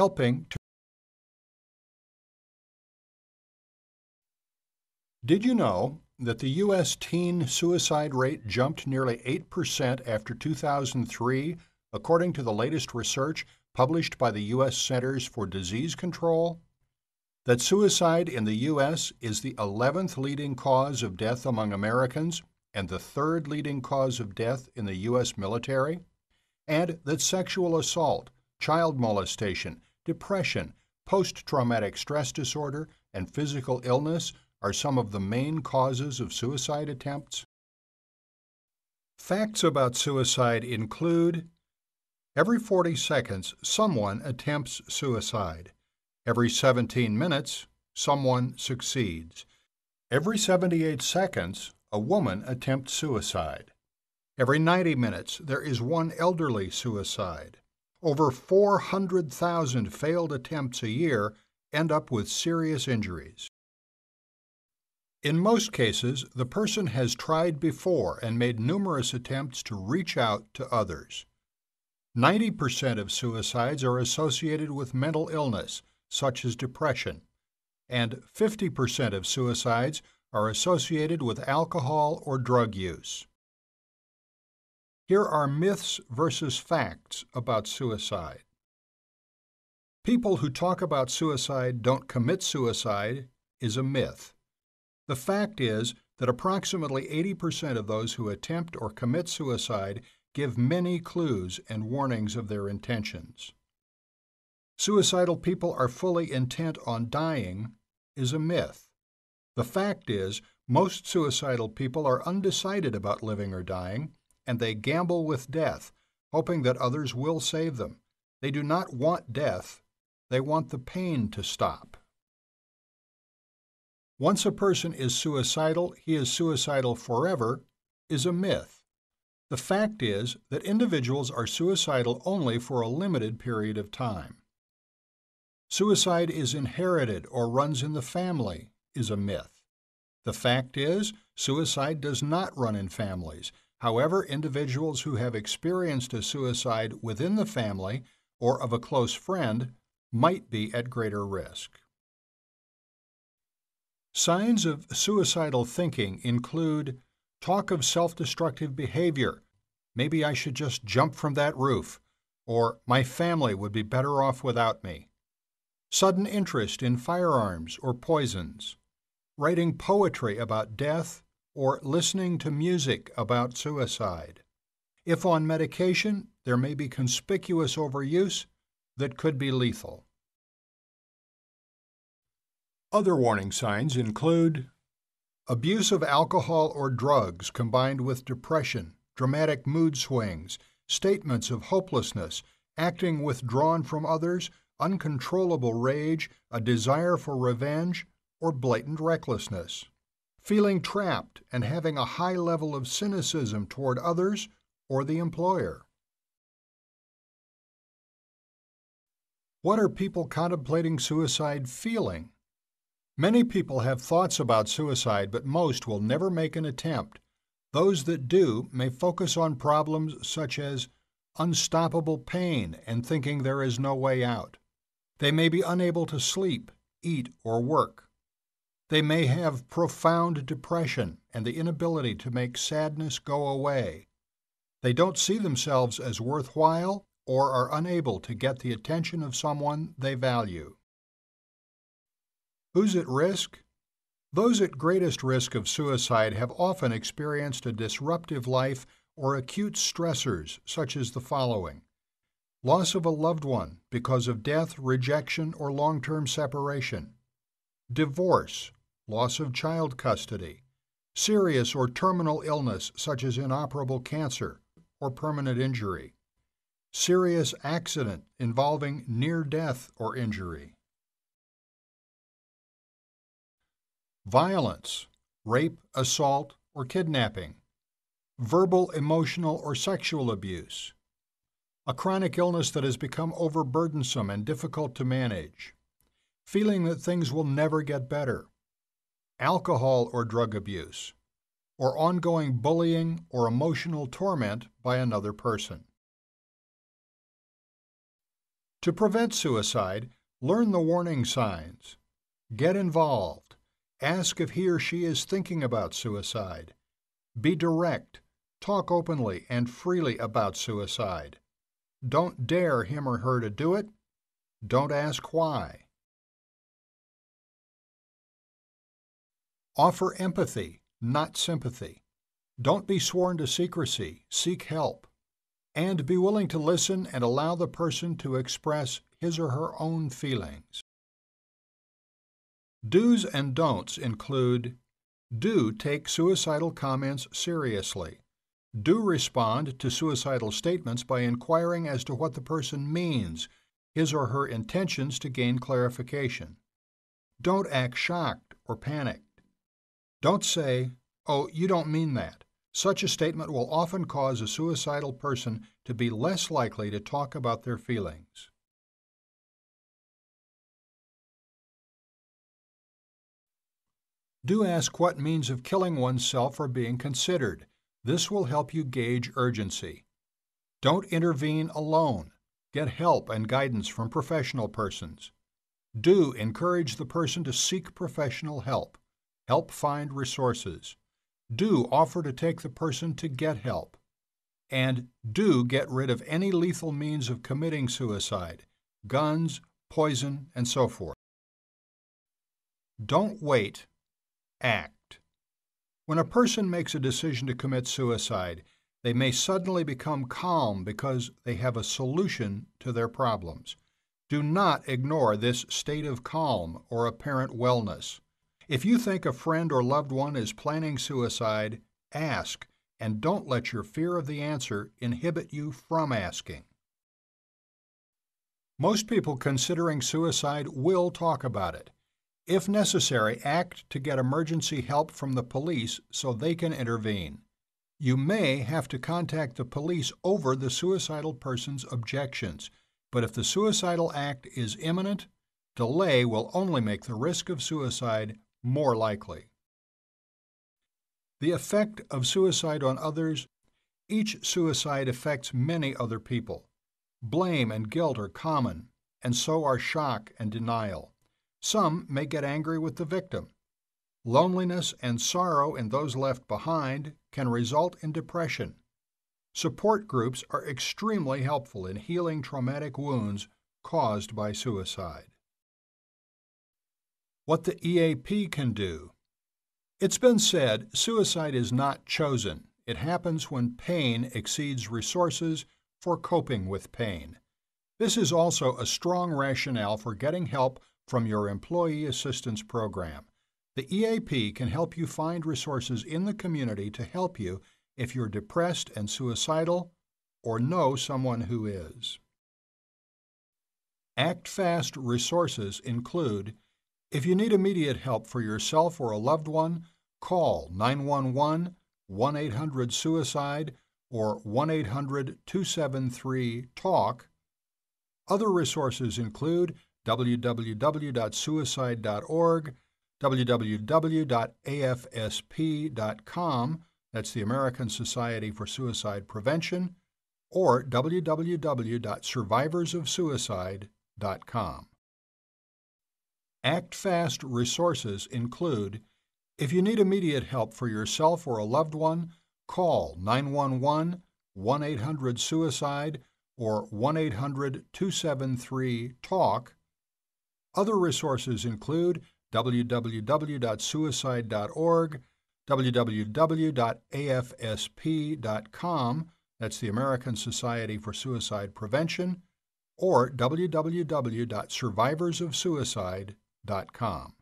helping to. Did you know that the U.S. teen suicide rate jumped nearly 8% after 2003, according to the latest research published by the U.S. Centers for Disease Control? That suicide in the U.S. is the 11th leading cause of death among Americans and the 3rd leading cause of death in the U.S. military? And that sexual assault, child molestation, depression, post-traumatic stress disorder, and physical illness are some of the main causes of suicide attempts? Facts about suicide include: every 40 seconds, someone attempts suicide. Every 17 minutes, someone succeeds. Every 78 seconds, a woman attempts suicide. Every 90 minutes, there is one elderly suicide. Over 400,000 failed attempts a year end up with serious injuries. In most cases, the person has tried before and made numerous attempts to reach out to others. 90% of suicides are associated with mental illness, such as depression, and 50% of suicides are associated with alcohol or drug use. Here are myths versus facts about suicide. People who talk about suicide don't commit suicide is a myth. The fact is that approximately 80% of those who attempt or commit suicide give many clues and warnings of their intentions. Suicidal people are fully intent on dying is a myth. The fact is, most suicidal people are undecided about living or dying, and they gamble with death, hoping that others will save them. They do not want death, they want the pain to stop. Once a person is suicidal, he is suicidal forever is a myth. The fact is that individuals are suicidal only for a limited period of time. Suicide is inherited or runs in the family is a myth. The fact is, suicide does not run in families. However, individuals who have experienced a suicide within the family or of a close friend might be at greater risk. Signs of suicidal thinking include talk of self-destructive behavior. Maybe I should just jump from that roof, or my family would be better off without me. Sudden interest in firearms or poisons. Writing poetry about death or listening to music about suicide. If on medication, there may be conspicuous overuse that could be lethal. Other warning signs include abuse of alcohol or drugs combined with depression, dramatic mood swings, statements of hopelessness, acting withdrawn from others, uncontrollable rage, a desire for revenge, or blatant recklessness. Feeling trapped and having a high level of cynicism toward others or the employer. What are people contemplating suicide feeling? Many people have thoughts about suicide, but most will never make an attempt. Those that do may focus on problems such as unstoppable pain and thinking there is no way out. They may be unable to sleep, eat, or work. They may have profound depression and the inability to make sadness go away. They don't see themselves as worthwhile or are unable to get the attention of someone they value. Who's at risk? Those at greatest risk of suicide have often experienced a disruptive life or acute stressors such as the following: loss of a loved one because of death, rejection, or long-term separation, divorce, loss of child custody, serious or terminal illness such as inoperable cancer or permanent injury, serious accident involving near death or injury, violence, rape, assault, or kidnapping, verbal, emotional, or sexual abuse, a chronic illness that has become overburdensome and difficult to manage, feeling that things will never get better, alcohol or drug abuse, or ongoing bullying or emotional torment by another person. To prevent suicide, learn the warning signs. Get involved. Ask if he or she is thinking about suicide. Be direct. Talk openly and freely about suicide. Don't dare him or her to do it. Don't ask why. Offer empathy, not sympathy. Don't be sworn to secrecy. Seek help. And be willing to listen and allow the person to express his or her own feelings. Do's and don'ts include: do take suicidal comments seriously. Do respond to suicidal statements by inquiring as to what the person means, his or her intentions, to gain clarification. Don't act shocked or panicked. Don't say, "Oh, you don't mean that." Such a statement will often cause a suicidal person to be less likely to talk about their feelings. Do ask what means of killing oneself are being considered. This will help you gauge urgency. Don't intervene alone. Get help and guidance from professional persons. Do encourage the person to seek professional help. Help find resources. Do offer to take the person to get help. And do get rid of any lethal means of committing suicide: guns, poison, and so forth. Don't wait. Act. When a person makes a decision to commit suicide, they may suddenly become calm because they have a solution to their problems. Do not ignore this state of calm or apparent wellness. If you think a friend or loved one is planning suicide, ask, and don't let your fear of the answer inhibit you from asking. Most people considering suicide will talk about it. If necessary, act to get emergency help from the police so they can intervene. You may have to contact the police over the suicidal person's objections, but if the suicidal act is imminent, delay will only make the risk of suicide more likely. The effect of suicide on others. Each suicide affects many other people. Blame and guilt are common, and so are shock and denial. Some may get angry with the victim. Loneliness and sorrow in those left behind can result in depression. Support groups are extremely helpful in healing traumatic wounds caused by suicide. What the EAP can do. It's been said suicide is not chosen. It happens when pain exceeds resources for coping with pain. This is also a strong rationale for getting help from your Employee Assistance Program. The EAP can help you find resources in the community to help you if you're depressed and suicidal or know someone who is. Act Fast resources include: if you need immediate help for yourself or a loved one, call 911, 1-800-SUICIDE, or 1-800-273-TALK. Other resources include www.suicide.org, www.afsp.com, that's the American Society for Suicide Prevention, or www.survivorsofsuicide.com. Act Fast resources include: if you need immediate help for yourself or a loved one, call 911, 1-800-SUICIDE, or 1-800-273-TALK. Other resources include www.suicide.org, www.afsp.com, that's the American Society for Suicide Prevention, or www.survivorsofsuicide.com.